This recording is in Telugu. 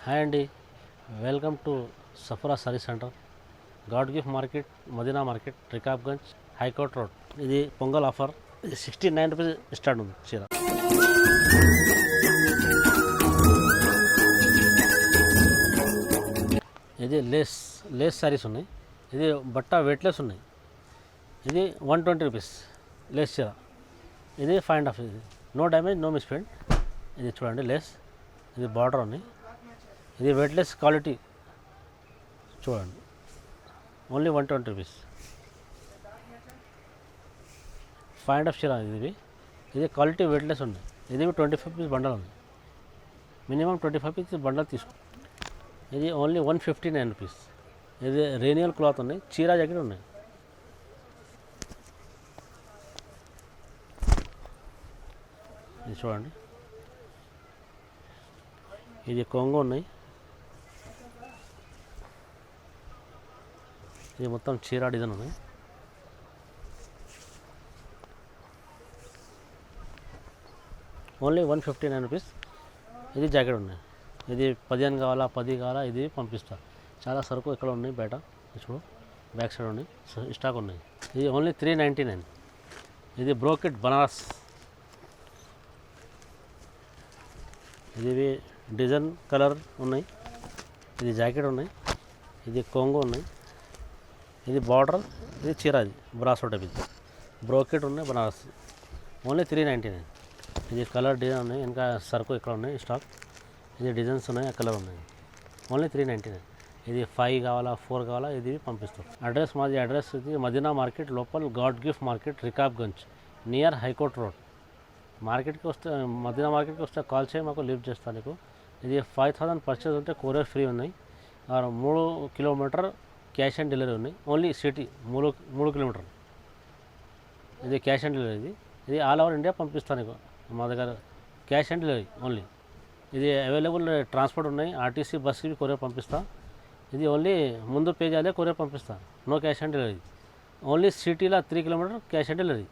హాయ్ అండి, welcome to Safara sari centre, God gift market, Madina market, Rikabganj, high court road. ఇది పొంగల్ ఆఫర్. ఇది 69 రూపీస్ స్టార్ట్ ఉంది చీర. ఇది లేస్ శారీస్ ఉన్నాయి. ఇది బట్ట వెయిట్లెస్ ఉన్నాయి. ఇది 120 రూపీస్ లేస్ చీర. ఇది 5.5. ఇది నో డ్యామేజ్, నో మిస్ప్రింట్. ఇది చూడండి లేస్. ఇది బార్డర్ ఉన్నాయి. ఇది వెయిట్లెస్ క్వాలిటీ చూడండి, ఓన్లీ 120 రూపీస్. 5.5 చీర ఇది. ఇది క్వాలిటీ వెయిట్లెస్ ఉంది. ఇది 25 పీస్ బండల్ ఉంది. మినిమం 25 పీస్ బండల్ తీసుకో. ఇది ఓన్లీ 159 రూపీస్. ఇది రేనియల్ క్లాత్ ఉన్నాయి. చీర జాకెట్ ఉన్నాయి. ఇది చూడండి. ఇది కొంగు ఉన్నాయి. ఇది మొత్తం చీర డిజైన్ ఉన్నాయి. Only 159 rupees. ఇది జాకెట్ ఉన్నాయి. ఇది 15 కావాలా, 10 కావాలా, ఇది పంపిస్తా. చాలా సరుకు ఇక్కడ ఉన్నాయి బయట. చూడు, బ్యాక్ సైడ్ ఉన్నాయి, స్టాక్ ఉన్నాయి. ఇది ఓన్లీ 399. ఇది బ్రోకెట్ బనారస్. ఇది డిజైన్ కలర్ ఉన్నాయి. ఇది జాకెట్ ఉన్నాయి. ఇది కొంగు ఉన్నాయి. ఇది బార్డర్. ఇది చీర. ఇది బ్రాసో టైప్. ఇది బ్రోకెట్ ఉన్నాయి బనారస్. ఓన్లీ 399. ఇది కలర్ డిజైన్ ఉన్నాయి. ఇంకా సరుకు ఇక్కడ ఉన్నాయి స్టాక్. ఇది డిజైన్స్ ఉన్నాయి, ఆ కలర్ ఉన్నాయి. ఓన్లీ 399. ఇది 5 కావాలా, 4 కావాలా, ఇది పంపిస్తాం. అడ్రస్ మాది ఇది మదీనా మార్కెట్ లోపల, God gift market, Rikabganj, near high court road. మార్కెట్కి వస్తే, మదీనా మార్కెట్కి వస్తే కాల్ చేయి, మాకు లిఫ్ట్ చేస్తాను నీకు. ఇది 5000 పర్చేజ్ ఉంటే కొరియర్ ఫ్రీ ఉన్నాయి. 3 కిలోమీటర్ క్యాష్ ఆన్ డెలివరీ ఉన్నాయి. Only city 3 kilometre. ఇది క్యాష్ ఆన్ డెలివరీ. ఇది ఆల్ ఓవర్ ఇండియా పంపిస్తాను నీకు. మా దగ్గర క్యాష్ ఆన్ డెలివరీ ఓన్లీ. ఇది అవైలబుల్ ట్రాన్స్పోర్ట్ ఉన్నాయి. ఆర్టీసీ బస్కి కొరియర్ పంపిస్తా. ఇది ఓన్లీ ముందు పే చేయాలి, కొరియర్ పంపిస్తా. No cash on delivery. Only సిటీలో 3 కిలోమీటర్ క్యాష్ ఆన్ డెలివరీ.